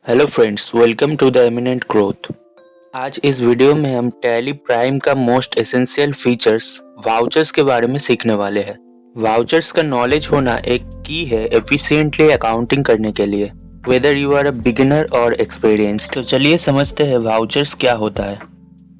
Hello friends, welcome to the eminent growth. आज इस video में हम टैली प्राइम का मोस्ट एसेंशियल फीचर्स वाउचर्स के बारे में सीखने वाले हैं। वाउचर्स का नॉलेज होना एक की है एफिशिएंटली अकाउंटिंग करने के लिए, whether you are a beginner or experienced. तो चलिए समझते हैं वाउचर्स क्या होता है।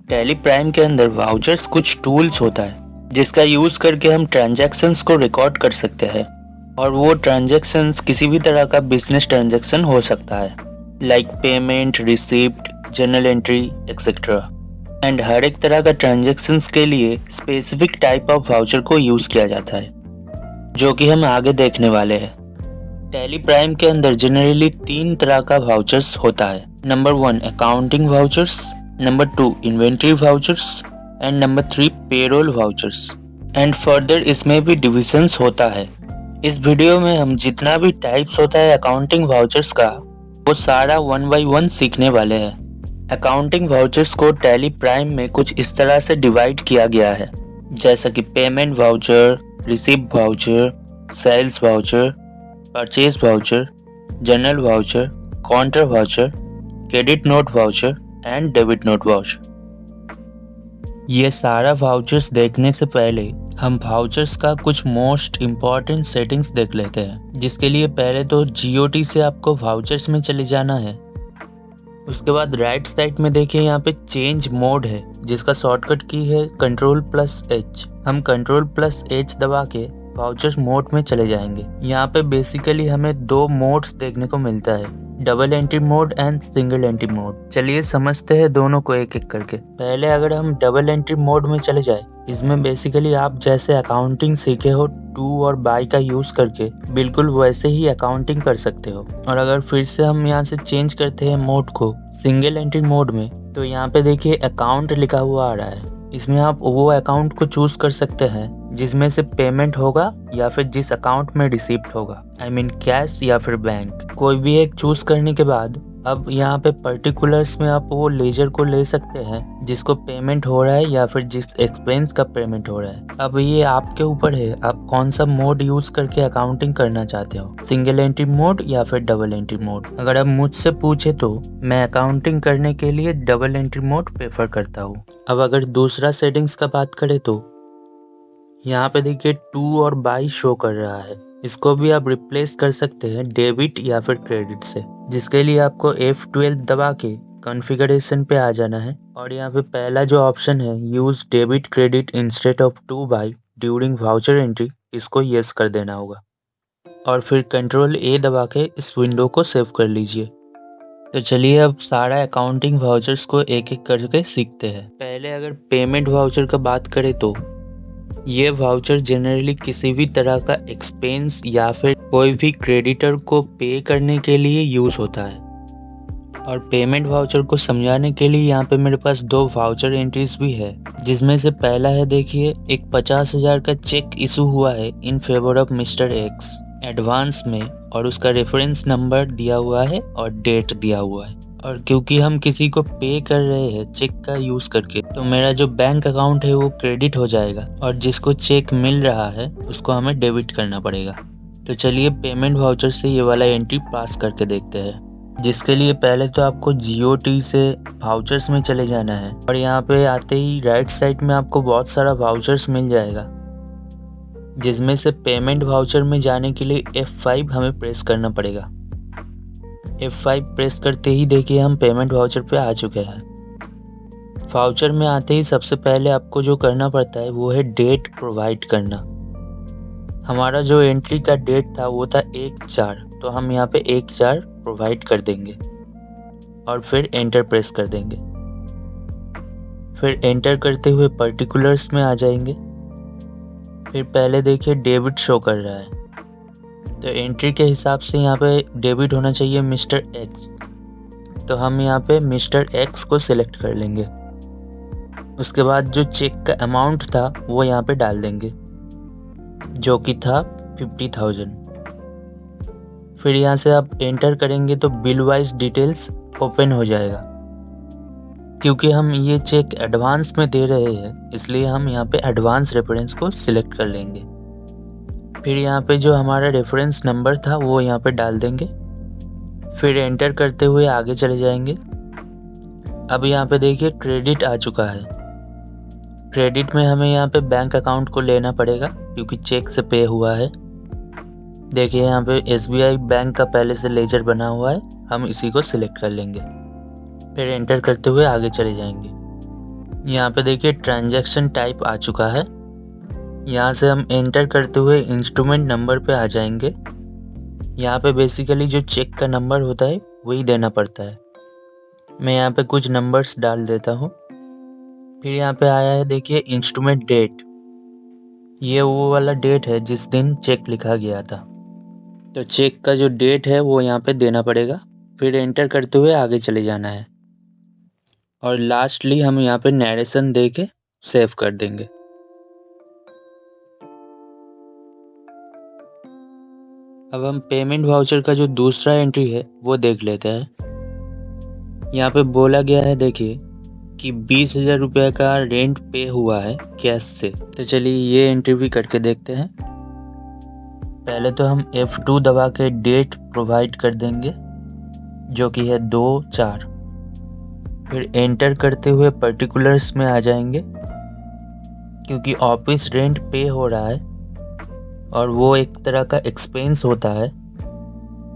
टैली प्राइम के अंदर वाउचर्स कुछ टूल्स होता है जिसका यूज करके हम ट्रांजैक्शंस को रिकॉर्ड कर सकते हैं, और वो ट्रांजैक्शंस किसी भी तरह का बिजनेस ट्रांजैक्शन हो सकता है, like payment, receipt, journal entry etcetera. And हर एक तरह का ट्रांजैक्शंस के लिए स्पेसिफिक टाइप ऑफ वाउचर को यूज किया जाता है, जो कि हम आगे देखने वाले हैं। टैली प्राइम के अंदर जनरली 3 तरह का वाउचर्स होता है। Number 1 accounting vouchers, number 2 inventory vouchers and number 3 payroll vouchers. And further इसमें भी डिविजन्स होता है। इस वीडियो में हम जितना भी टाइप्स होता है अकाउंटिंग वाउचर्स का, वो सारा 1 बाय 1 सीखने वाले हैं। अकाउंटिंग वाउचर्स को टैली प्राइम में कुछ इस तरह से डिवाइड किया गया है, जैसा कि payment voucher, receipt voucher, sales voucher, purchase voucher, journal voucher, counter voucher, credit note voucher and debit note voucher. ये सारा वाउचर्स देखने से पहले हम वाउचर्स का कुछ मोस्ट इम्पॉर्टेंट सेटिंग्स देख लेते हैं, जिसके लिए पहले तो GOT से आपको वाउचर्स में चले जाना है। उसके बाद राइट साइड में देखिए, यहाँ पे चेंज मोड है जिसका शॉर्टकट की है Ctrl+H। हम Ctrl+H दबा के वाउचर्स मोड में चले जाएंगे। यहाँ पे बेसिकली हमें 2 मोड्स देखने को मिलता है, double entry mode and single entry mode. चलिए समझते हैं दोनों को एक एक करके। पहले अगर हम डबल एंट्री मोड में चले जाए, इसमें बेसिकली आप जैसे अकाउंटिंग सीखे हो टू और बाई का यूज करके, बिल्कुल वैसे ही अकाउंटिंग कर सकते हो। और अगर फिर से हम यहाँ से चेंज करते हैं मोड को सिंगल एंट्री मोड में, तो यहाँ पे देखिए अकाउंट लिखा हुआ आ रहा है। इसमें आप वो अकाउंट को चूज कर सकते हैं जिसमें से पेमेंट होगा या फिर जिस अकाउंट में रिसीप्ट होगा, आई मीन कैश या फिर बैंक। कोई भी एक चूज करने के बाद अब यहाँ पे पर्टिकुलर्स में आप वो लेजर को ले सकते हैं जिसको पेमेंट हो रहा है या फिर जिस एक्सपेंस का पेमेंट हो रहा है। अब ये आपके ऊपर है, आप कौन सा मोड यूज करके अकाउंटिंग करना चाहते हो, सिंगल एंट्री मोड या फिर डबल एंट्री मोड। अगर आप मुझसे पूछे तो मैं अकाउंटिंग करने के लिए डबल एंट्री मोड प्रेफर करता हूँ। अब अगर दूसरा सेटिंग्स का बात करें तो यहाँ पे देखिए टू और बाई शो कर रहा है। इसको भी आप रिप्लेस कर सकते हैं डेबिट या फिर क्रेडिट से, जिसके लिए आपको F12 दबा के कॉन्फ़िगरेशन पे आ जाना है। और यहाँ पे पहला जो ऑप्शन है use debit credit instead of two by during voucher entry, इसको यस कर देना होगा। और फिर Ctrl+A दबा के इस विंडो को सेव कर लीजिए। तो चलिए अब सारा अकाउंटिंग वाउचर्स को एक एक करके सीखते हैं। पहले अगर पेमेंट वाउचर का बात करें तो ये वाउचर जनरली किसी भी तरह का एक्सपेंस या फिर कोई भी क्रेडिटर को पे करने के लिए यूज होता है। और पेमेंट वाउचर को समझाने के लिए यहाँ पे मेरे पास 2 वाउचर एंट्रीज भी है, जिसमें से पहला है देखिए, एक 50,000 का चेक इशू हुआ है in favour of mister x advance में, और उसका रेफरेंस नंबर दिया हुआ है और डेट दिया हुआ है। और क्योंकि हम किसी को पे कर रहे हैं चेक का यूज करके, तो मेरा जो बैंक अकाउंट है वो क्रेडिट हो जाएगा और जिसको चेक मिल रहा है उसको हमें डेबिट करना पड़ेगा। तो चलिए पेमेंट वाउचर से ये वाला एंट्री पास करके देखते हैं, जिसके लिए पहले तो आपको GOT से वाउचर्स में चले जाना है। और यहाँ पे आते ही राइट साइड में आपको बहुत सारा वाउचर्स मिल जाएगा, जिसमें से पेमेंट वाउचर में जाने के लिए F5 हमें प्रेस करना पड़ेगा। F5 प्रेस करते ही देखिए हम पेमेंट वाउचर पे आ चुके हैं। वाउचर में आते ही सबसे पहले आपको जो करना पड़ता है वो है डेट प्रोवाइड करना। हमारा जो एंट्री का डेट था वो था 1/4, तो हम यहाँ पे 1/4 प्रोवाइड कर देंगे और फिर एंटर प्रेस कर देंगे। फिर एंटर करते हुए पर्टिकुलर्स में आ जाएंगे। फिर पहले देखिए डेबिट शो कर रहा है, तो एंट्री के हिसाब से यहाँ पे डेबिट होना चाहिए मिस्टर एक्स, तो हम यहाँ पे मिस्टर एक्स को सिलेक्ट कर लेंगे। उसके बाद जो चेक का अमाउंट था वो यहाँ पे डाल देंगे, जो कि था 50,000। फिर यहाँ से आप एंटर करेंगे तो बिल वाइज डिटेल्स ओपन हो जाएगा। क्योंकि हम ये चेक एडवांस में दे रहे हैं, इसलिए हम यहाँ पे एडवांस रेफरेंस को सिलेक्ट कर लेंगे। फिर यहाँ पे जो हमारा रेफरेंस नंबर था वो यहाँ पे डाल देंगे। फिर एंटर करते हुए आगे चले जाएंगे। अब यहाँ पे देखिए क्रेडिट आ चुका है। क्रेडिट में हमें यहाँ पे बैंक अकाउंट को लेना पड़ेगा क्योंकि चेक से पे हुआ है। देखिए यहाँ पे SBI बैंक का पहले से लेजर बना हुआ है, हम इसी को सिलेक्ट कर लेंगे। फिर एंटर करते हुए आगे चले जाएंगे। यहाँ पे देखिए ट्रांजैक्शन टाइप आ चुका है। यहाँ से हम एंटर करते हुए इंस्ट्रूमेंट नंबर पे आ जाएंगे। यहाँ पे बेसिकली जो चेक का नंबर होता है वही देना पड़ता है। मैं यहाँ पे कुछ नंबर्स डाल देता हूँ। फिर यहाँ पे आया है देखिए इंस्ट्रूमेंट डेट। ये वो वाला डेट है जिस दिन चेक लिखा गया था, तो चेक का जो डेट है वो यहाँ पे देना पड़ेगा। फिर एंटर करते हुए आगे चले जाना है और लास्टली हम यहाँ पे नरेशन दे के सेव कर देंगे। अब हम पेमेंट वाउचर का जो दूसरा एंट्री है वो देख लेते हैं। यहाँ पे बोला गया है देखिए कि 20,000 रुपये का रेंट पे हुआ है कैश से। तो चलिए ये एंट्री भी करके देखते हैं। पहले तो हम F2 दबा के डेट प्रोवाइड कर देंगे जो कि है 2/4। फिर एंटर करते हुए पर्टिकुलर्स में आ जाएंगे क्योंकि ऑफिस रेंट पे हो रहा है और वो एक तरह का एक्सपेंस होता है,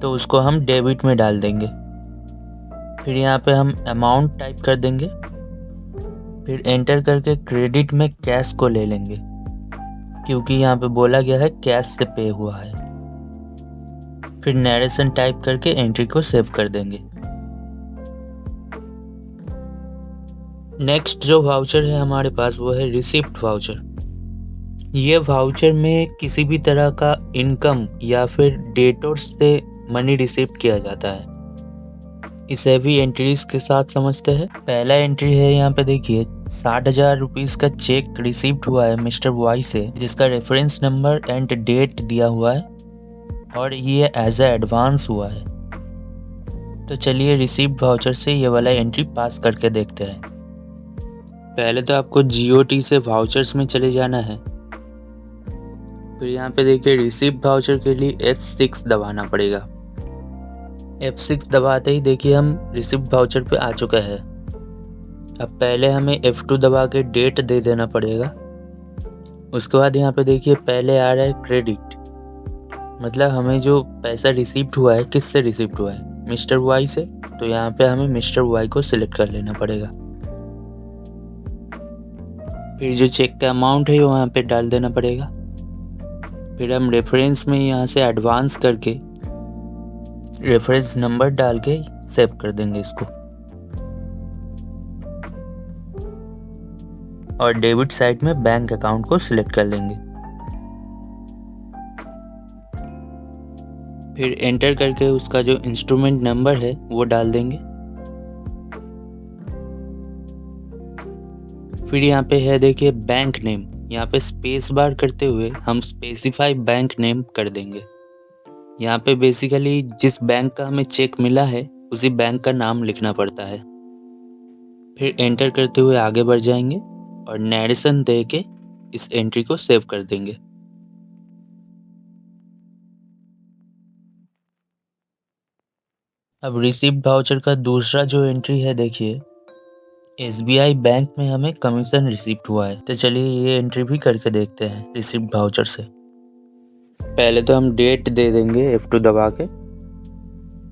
तो उसको हम डेबिट में डाल देंगे। फिर यहाँ पे हम अमाउंट टाइप कर देंगे। फिर एंटर करके क्रेडिट में कैश को ले लेंगे क्योंकि यहाँ पे बोला गया है कैश से पे हुआ है। फिर नरेशन टाइप करके एंट्री को सेव कर देंगे। नेक्स्ट जो वाउचर है हमारे पास वो है रिसिप्ट वाउचर। ये वाउचर में किसी भी तरह का इनकम या फिर डेटर्स से मनी रिसीव किया जाता है। इसे भी एंट्रीज के साथ समझते हैं। पहला एंट्री है यहाँ पे देखिए 60,000 रुपीज का चेक रिसीव्ड हुआ है मिस्टर वाई से, जिसका रेफरेंस नंबर एंड डेट दिया हुआ है और ये एज ए एडवांस हुआ है। तो चलिए रिसीव्ड वाउचर से ये वाला एंट्री पास करके देखते हैं। पहले तो आपको GOT से वाउचर्स में चले जाना है। फिर यहाँ पे देखिए रिसीव्ड वाउचर के लिए F6 दबाना पड़ेगा। F6 दबाते ही देखिए हम रिसीव्ड वाउचर पे आ चुका है। अब पहले हमें F2 दबा के डेट दे देना पड़ेगा। उसके बाद यहाँ पे देखिए पहले आ रहा है क्रेडिट, मतलब हमें जो पैसा रिसीव्ड हुआ है किससे रिसीव्ड हुआ है, मिस्टर वाई से। तो यहाँ पे हमें मिस्टर वाई को सिलेक्ट कर लेना पड़ेगा। फिर जो चेक का अमाउंट है वो यहाँ पे डाल देना पड़ेगा। फिर हम रेफरेंस में यहाँ से एडवांस करके रेफरेंस नंबर डाल के सेव कर देंगे इसको और डेबिट साइड में बैंक अकाउंट को सिलेक्ट कर लेंगे। फिर एंटर करके उसका जो इंस्ट्रूमेंट नंबर है वो डाल देंगे। फिर यहाँ पे है देखिए बैंक नेम, यहाँ पे स्पेस बार करते हुए हम स्पेसिफाई बैंक नेम कर देंगे। यहाँ पे बेसिकली जिस बैंक का हमें चेक मिला है उसी बैंक का नाम लिखना पड़ता है। फिर एंटर करते हुए आगे बढ़ जाएंगे और नरेशन दे के इस एंट्री को सेव कर देंगे। अब रिसीव्ड वाउचर का दूसरा जो एंट्री है देखिए SBI बैंक में हमें कमीशन रिसीव्ड हुआ है। तो चलिए ये एंट्री भी करके देखते हैं रिसीव्ड वाउचर से। पहले तो हम डेट दे देंगे F2 दबा के।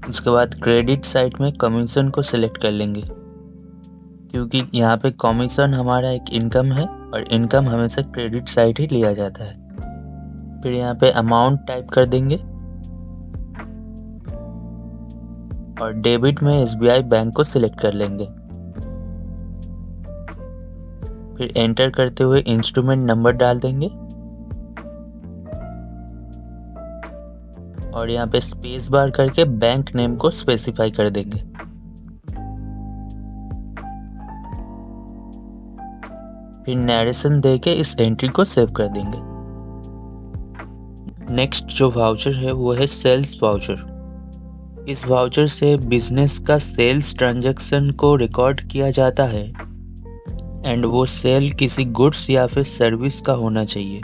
उसके बाद क्रेडिट साइड में कमीशन को सिलेक्ट कर लेंगे क्योंकि यहाँ पे कमीशन हमारा एक इनकम है और इनकम हमेशा क्रेडिट साइड ही लिया जाता है। फिर यहाँ पे अमाउंट टाइप कर देंगे और डेबिट में SBI बैंक को सिलेक्ट कर लेंगे। फिर एंटर करते हुए इंस्ट्रूमेंट नंबर डाल देंगे और यहाँ पे स्पेस बार करके बैंक नेम को स्पेसिफाई कर देंगे। फिर नरेशन देके इस एंट्री को सेव कर देंगे। नेक्स्ट जो वाउचर है वो है सेल्स वाउचर। इस वाउचर से बिजनेस का सेल्स ट्रांजैक्शन को रिकॉर्ड किया जाता है एंड वो सेल किसी गुड्स या फिर सर्विस का होना चाहिए।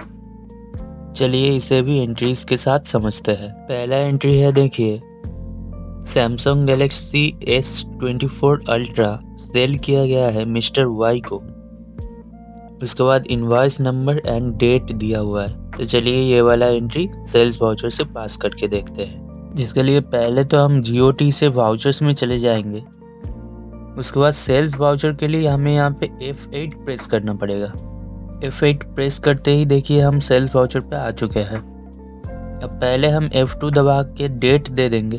चलिए इसे भी एंट्रीज के साथ समझते हैं। पहला एंट्री है देखिए Samsung Galaxy S24 ultra cell किया गया है मिस्टर वाई को। उसके बाद इनवॉइस नंबर एंड डेट दिया हुआ है। तो चलिए ये वाला एंट्री सेल्स वाउचर से पास करके देखते हैं। जिसके लिए पहले तो हम GOT से वाउचर्स में चले जाएंगे। उसके बाद सेल्स वाउचर के लिए हमें यहाँ पे F8 प्रेस करना पड़ेगा। F8 प्रेस करते ही देखिए हम सेल्स वाउचर पे आ चुके हैं। अब पहले हम F2 दबा के डेट दे देंगे।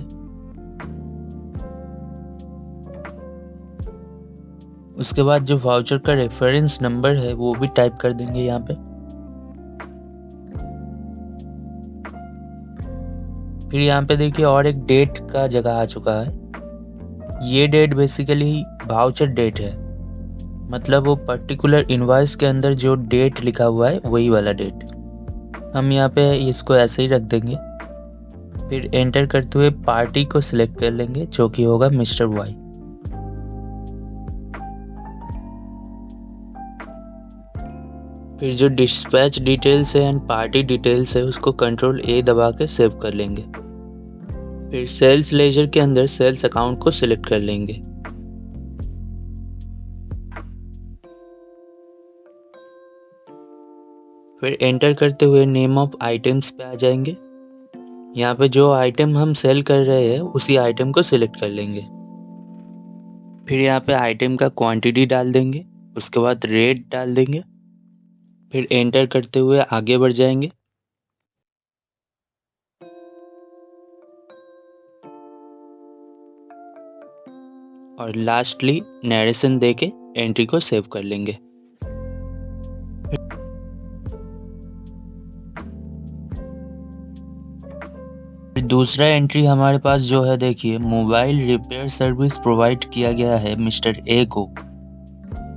उसके बाद जो वाउचर का रेफरेंस नंबर है वो भी टाइप कर देंगे यहाँ पे। फिर यहाँ पे देखिए और एक डेट का जगह आ चुका है। ये डेट बेसिकली वाउचर डेट है, मतलब वो पर्टिकुलर इनवॉइस के अंदर जो डेट लिखा हुआ है वही वाला डेट। हम यहाँ पे इसको ऐसे ही रख देंगे। फिर एंटर करते हुए पार्टी को सिलेक्ट कर लेंगे जो कि होगा मिस्टर वाई। फिर जो डिस्पैच डिटेल्स है एंड पार्टी डिटेल्स है उसको Ctrl+A दबा के सेव कर लेंगे। फिर सेल्स लेजर के अंदर सेल्स अकाउंट को सिलेक्ट कर लेंगे। फिर एंटर करते हुए नेम ऑफ आइटम्स पे आ जाएंगे। यहाँ पे जो आइटम हम सेल कर रहे हैं उसी आइटम को सिलेक्ट कर लेंगे। फिर यहाँ पे आइटम का क्वांटिटी डाल देंगे। उसके बाद रेट डाल देंगे। फिर एंटर करते हुए आगे बढ़ जाएंगे। और लास्टली नरेशन देके एंट्री को सेव कर लेंगे। दूसरा एंट्री हमारे पास जो है देखिए मोबाइल रिपेयर सर्विस प्रोवाइड किया गया है मिस्टर ए को।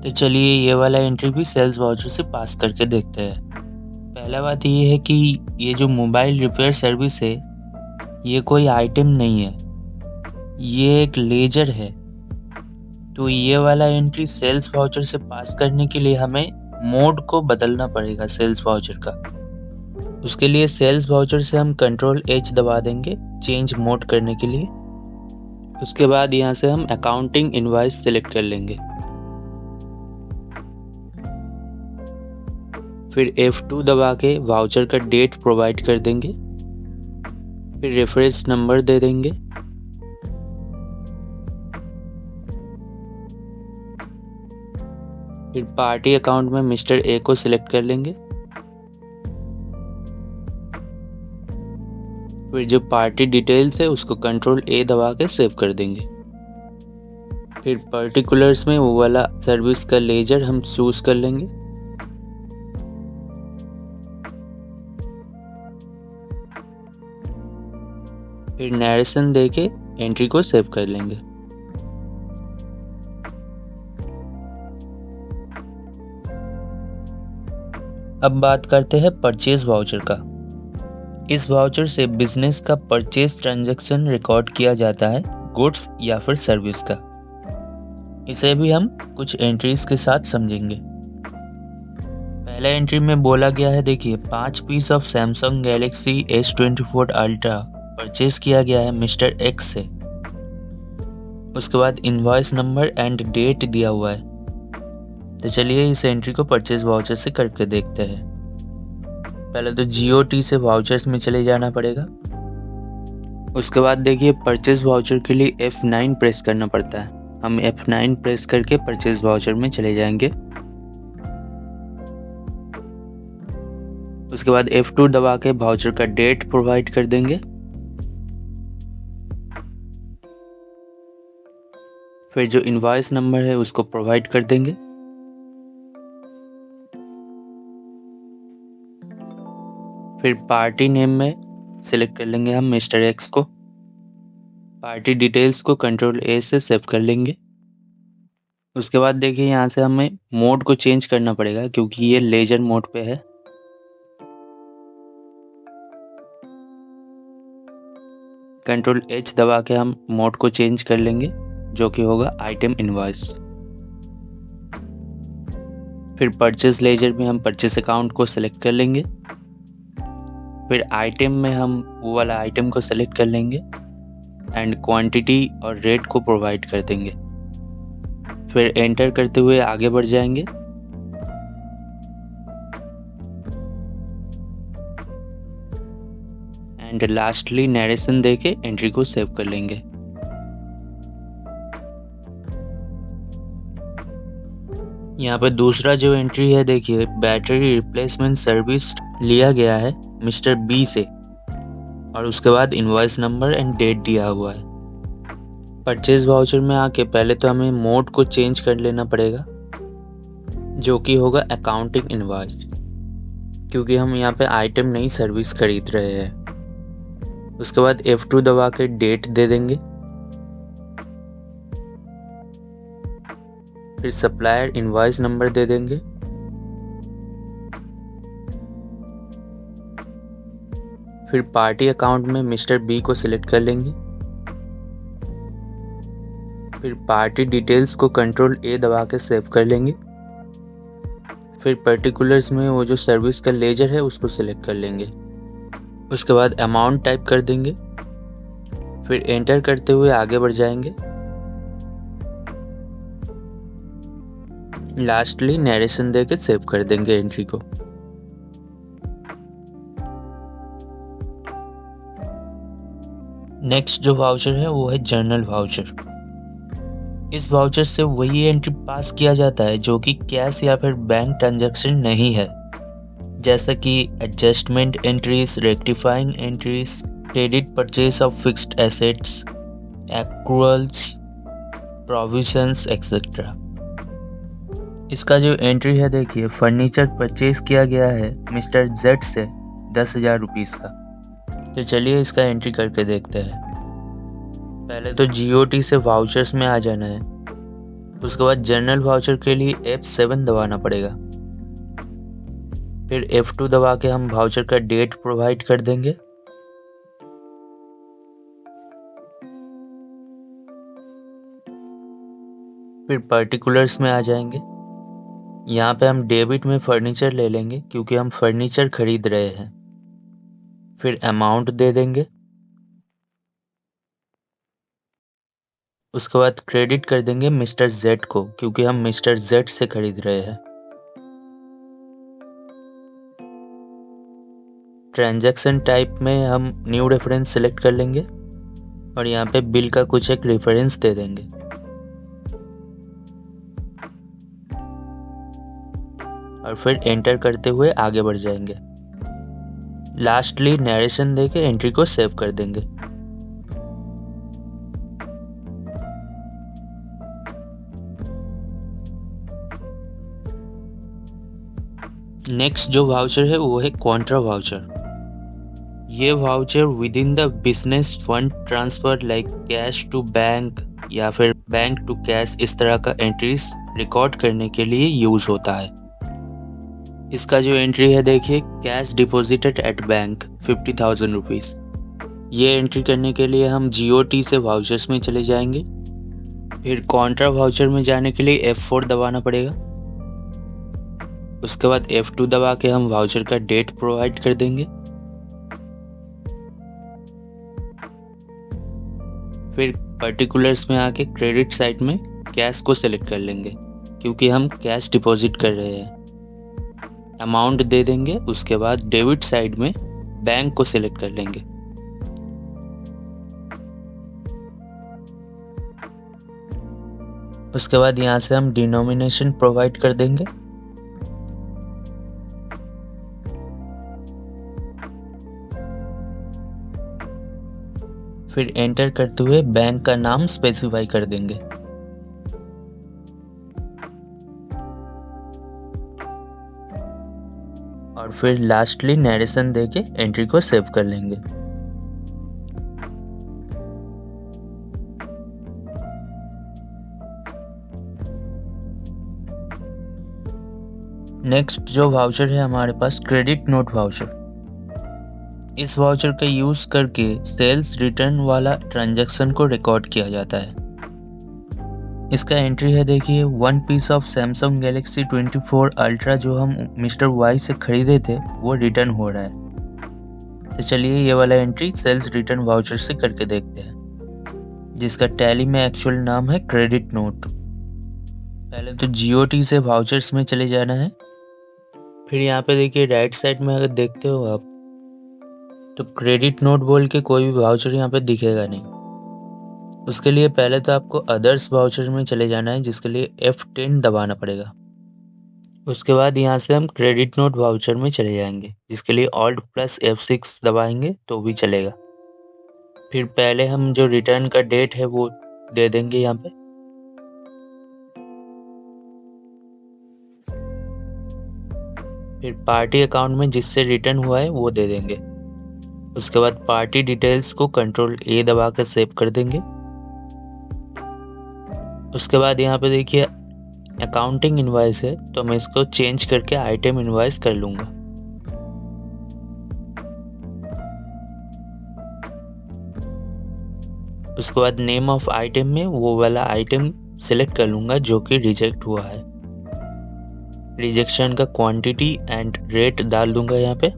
तो चलिए ये वाला एंट्री भी सेल्स वाउचर से पास करके देखते हैं। पहला बात ये है कि ये जो मोबाइल रिपेयर सर्विस है ये कोई आइटम नहीं है, ये एक लेजर है। तो ये वाला एंट्री सेल्स वाउचर से पास करने के लिए हमें मोड को बदलना पड़ेगा सेल्स वाउचर का। उसके लिए सेल्स वाउचर से हम Ctrl+H दबा देंगे चेंज मोड करने के लिए। उसके बाद यहाँ से हम अकाउंटिंग इनवॉइस सिलेक्ट कर लेंगे। फिर F2 दबा के वाउचर का डेट प्रोवाइड कर देंगे। फिर रेफरेंस नंबर दे देंगे। फिर पार्टी अकाउंट में मिस्टर ए को सिलेक्ट कर लेंगे। फिर जो पार्टी डिटेल्स है उसको Ctrl+A दबा के सेव कर देंगे। फिर पर्टिकुलर्स में वो वाला सर्विस का लेजर हम चूज कर लेंगे। फिर नरेशन देके एंट्री को सेव कर लेंगे। अब बात करते हैं परचेज वाउचर का। इस वाउचर से बिजनेस का परचेज ट्रांजैक्शन रिकॉर्ड किया जाता है, गुड्स या फिर सर्विस का। इसे भी हम कुछ एंट्रीज के साथ समझेंगे। पहला एंट्री में बोला गया है देखिए 5 piece of Samsung Galaxy S24 ultra purchase किया गया है मिस्टर एक्स से। उसके बाद इनवॉइस नंबर एंड डेट दिया हुआ है। तो चलिए इस एंट्री को परचेज वाउचर से करके देखते हैं। पहले तो GOT से वाउचर्स में चले जाना पड़ेगा। उसके बाद देखिए परचेज वाउचर के लिए F9 प्रेस करना पड़ता है। हम F9 प्रेस करके परचेज वाउचर में चले जाएंगे। उसके बाद F2 दबा के वाउचर का डेट प्रोवाइड कर देंगे। फिर जो इनवॉइस नंबर है उसको प्रोवाइड कर देंगे। फिर पार्टी नेम में सिलेक्ट कर लेंगे हम मिस्टर एक्स को। पार्टी डिटेल्स को Ctrl+A से सेव कर लेंगे। उसके बाद देखिए यहाँ से हमें मोड को चेंज करना पड़ेगा क्योंकि ये लेजर मोड पे है। Ctrl+H दबा के हम मोड को चेंज कर लेंगे जो कि होगा आइटम इनवॉइस। फिर परचेज लेजर में हम परचेज अकाउंट को सिलेक्ट कर लेंगे। फिर आइटम में हम वो वाला आइटम को सिलेक्ट कर लेंगे। एंड क्वांटिटी और रेट को प्रोवाइड कर देंगे। फिर एंटर करते हुए आगे बढ़ जाएंगे। एंड लास्टली नरेशन देके एंट्री को सेव कर लेंगे। यहाँ पे दूसरा जो एंट्री है देखिए, बैटरी रिप्लेसमेंट सर्विस लिया गया है मिस्टर बी से, और उसके बाद इनवॉइस नंबर एंड डेट दिया हुआ है। परचेज वाउचर में आके पहले तो हमें मोड को चेंज कर लेना पड़ेगा, जो कि होगा अकाउंटिंग इनवॉइस, क्योंकि हम यहाँ पे आइटम नहीं सर्विस खरीद रहे हैं। उसके बाद F2 दबा के डेट दे देंगे। फिर सप्लायर इनवॉइस नंबर दे देंगे। फिर पार्टी अकाउंट में मिस्टर बी को सिलेक्ट कर लेंगे। फिर पार्टी डिटेल्स को कंट्रोल A दबा के सेव कर लेंगे। फिर पर्टिकुलर्स में वो जो सर्विस का लेजर है उसको सिलेक्ट कर लेंगे। उसके बाद अमाउंट टाइप कर देंगे। फिर एंटर करते हुए आगे बढ़ जाएंगे। लास्टली नरेशन देके सेव कर देंगे एंट्री को। नेक्स्ट जो वाउचर है वो है जर्नल वाउचर। इस वाउचर से वही एंट्री पास किया जाता है जो कि कैश या फिर बैंक ट्रांजैक्शन नहीं है, जैसा कि adjustment entries, rectifying entries, credit purchase of fixed assets, accruals, provisions etcetera. इसका जो एंट्री है देखिए, फर्नीचर परचेज किया गया है मिस्टर जेड से 10,000 रुपीज़ का। तो चलिए इसका एंट्री करके देखते हैं। पहले तो GOT से वाउचर्स में आ जाना है। उसके बाद जर्नल वाउचर के लिए F7 दबाना पड़ेगा। फिर F2 दबा के हम वाउचर का डेट प्रोवाइड कर देंगे। फिर पर्टिकुलर्स में आ जाएंगे। यहाँ पे हम डेबिट में फर्नीचर ले लेंगे क्योंकि हम फर्नीचर खरीद रहे हैं। फिर अमाउंट दे देंगे। उसके बाद क्रेडिट कर देंगे मिस्टर जेड को क्योंकि हम मिस्टर जेड से खरीद रहे हैं। ट्रांजैक्शन टाइप में हम न्यू रेफरेंस सेलेक्ट कर लेंगे और यहाँ पे बिल का कुछ एक रेफरेंस दे देंगे। और फिर एंटर करते हुए आगे बढ़ जाएंगे। लास्टली नरेशन देके एंट्री को सेव कर देंगे। नेक्स्ट जो वाउचर है वो है कॉन्ट्रा वाउचर। ये voucher within the business fund transfer like cash to bank या फिर बैंक टू कैश, इस तरह का एंट्रीज रिकॉर्ड करने के लिए यूज होता है। इसका जो एंट्री है देखिए, cash deposited at bank 50,000 rupees. ये एंट्री करने के लिए हम GOT से वाउचर्स में चले जाएंगे। फिर कॉन्ट्रा वाउचर में जाने के लिए F4 दबाना पड़ेगा। उसके बाद F2 दबा के हम वाउचर का डेट प्रोवाइड कर देंगे। फिर पर्टिकुलर्स में आके क्रेडिट साइड में कैश को सिलेक्ट कर लेंगे क्योंकि हम कैश डिपॉजिट कर रहे हैं। अमाउंट दे देंगे। उसके बाद डेबिट साइड में बैंक को सिलेक्ट कर लेंगे। उसके बाद यहाँ से हम डिनोमिनेशन प्रोवाइड कर देंगे। फिर एंटर करते हुए बैंक का नाम स्पेसिफाई कर देंगे। और फिर लास्टली नरेशन देके एंट्री को सेव कर लेंगे। नेक्स्ट जो वाउचर है हमारे पास, क्रेडिट नोट वाउचर। इस वाउचर का यूज करके सेल्स रिटर्न वाला ट्रांजैक्शन को रिकॉर्ड किया जाता है। इसका एंट्री है देखिए, 1 piece of Samsung Galaxy 24 ultra जो हम मिस्टर वाई से खरीदे थे वो रिटर्न हो रहा है। तो चलिए ये वाला एंट्री सेल्स रिटर्न वाउचर से करके देखते हैं। जिसका टैली में एक्चुअल नाम है क्रेडिट नोट। पहले तो GOT से वाउचर्स में चले जाना है। फिर यहाँ पे देखिए राइट साइड में अगर देखते हो आप तो क्रेडिट नोट बोल के कोई भी वाउचर यहाँ पे दिखेगा नहीं। उसके लिए पहले तो आपको अदर्स वाउचर में चले जाना है, जिसके लिए F10 दबाना पड़ेगा। उसके बाद यहाँ से हम क्रेडिट नोट वाउचर में चले जाएंगे, जिसके लिए Alt प्लस F6 दबाएंगे तो भी चलेगा। फिर पहले हम जो रिटर्न का डेट है वो दे देंगे यहाँ पे। फिर पार्टी अकाउंट में जिससे रिटर्न हुआ है वो दे देंगे। उसके बाद पार्टी डिटेल्स को Ctrl A दबा कर सेव कर देंगे। उसके बाद यहाँ पे देखिए अकाउंटिंग इनवॉइस है, तो मैं इसको चेंज करके आइटम इनवॉइस कर लूँगा। उसके बाद नेम ऑफ आइटम में वो वाला आइटम सिलेक्ट कर लूँगा जो कि रिजेक्ट हुआ है। रिजेक्शन का क्वांटिटी एंड रेट डाल दूंगा यहाँ पे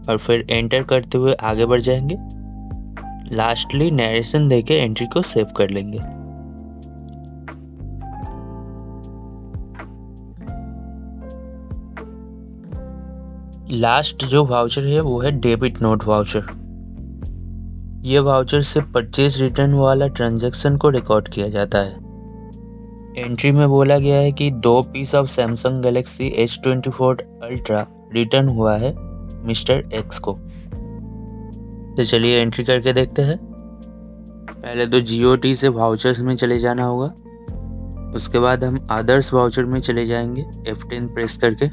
और फिर एंटर करते हुए आगे बढ़ जाएंगे। लास्टली नरेशन देके एंट्री को सेव कर लेंगे। लास्ट जो वाउचर है वो है डेबिट नोट वाउचर। ये वाउचर से परचेज रिटर्न वाला ट्रांजैक्शन को रिकॉर्ड किया जाता है। एंट्री में बोला गया है कि 2 piece of Samsung Galaxy S24 ultra return हुआ है मिस्टर एक्स को। तो चलिए एंट्री करके देखते हैं। पहले तो GOT से वाउचर्स में चले जाना होगा। उसके बाद हम अदर्स वाउचर में चले जाएंगे F10 प्रेस करके।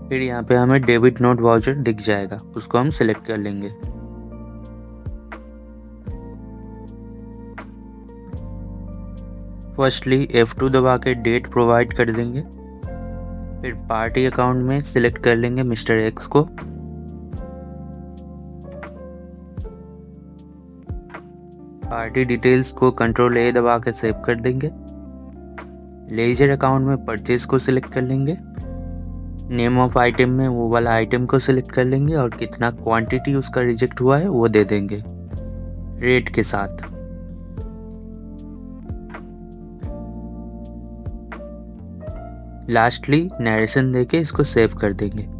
फिर यहाँ पे हमें डेबिट नोट वाउचर दिख जाएगा, उसको हम सिलेक्ट कर लेंगे। फर्स्टली F2 दबा के डेट प्रोवाइड कर देंगे। फिर पार्टी अकाउंट में सिलेक्ट कर लेंगे मिस्टर एक्स को। पार्टी डिटेल्स को Ctrl A दबा के सेव कर देंगे। लेजर अकाउंट में परचेज को सिलेक्ट कर लेंगे। नेम ऑफ आइटम में वो वाला आइटम को सिलेक्ट कर लेंगे और कितना क्वांटिटी उसका रिजेक्ट हुआ है वो दे देंगे रेट के साथ। लास्टली नरेशन देके इसको सेव कर देंगे।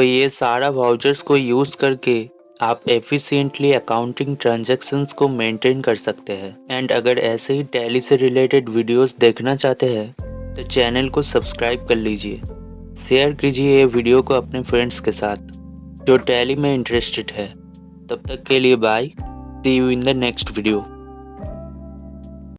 ये सारा वाउचर्स को यूज करके आप एफिशिएंटली अकाउंटिंग ट्रांजैक्शंस को मेंटेन कर सकते हैं। एंड अगर ऐसे ही टैली से रिलेटेड वीडियोस देखना चाहते हैं तो चैनल को सब्सक्राइब कर लीजिए। शेयर कीजिए ये वीडियो को अपने फ्रेंड्स के साथ जो टैली में इंटरेस्टेड है। तब तक के लिए bye, see you in the next video.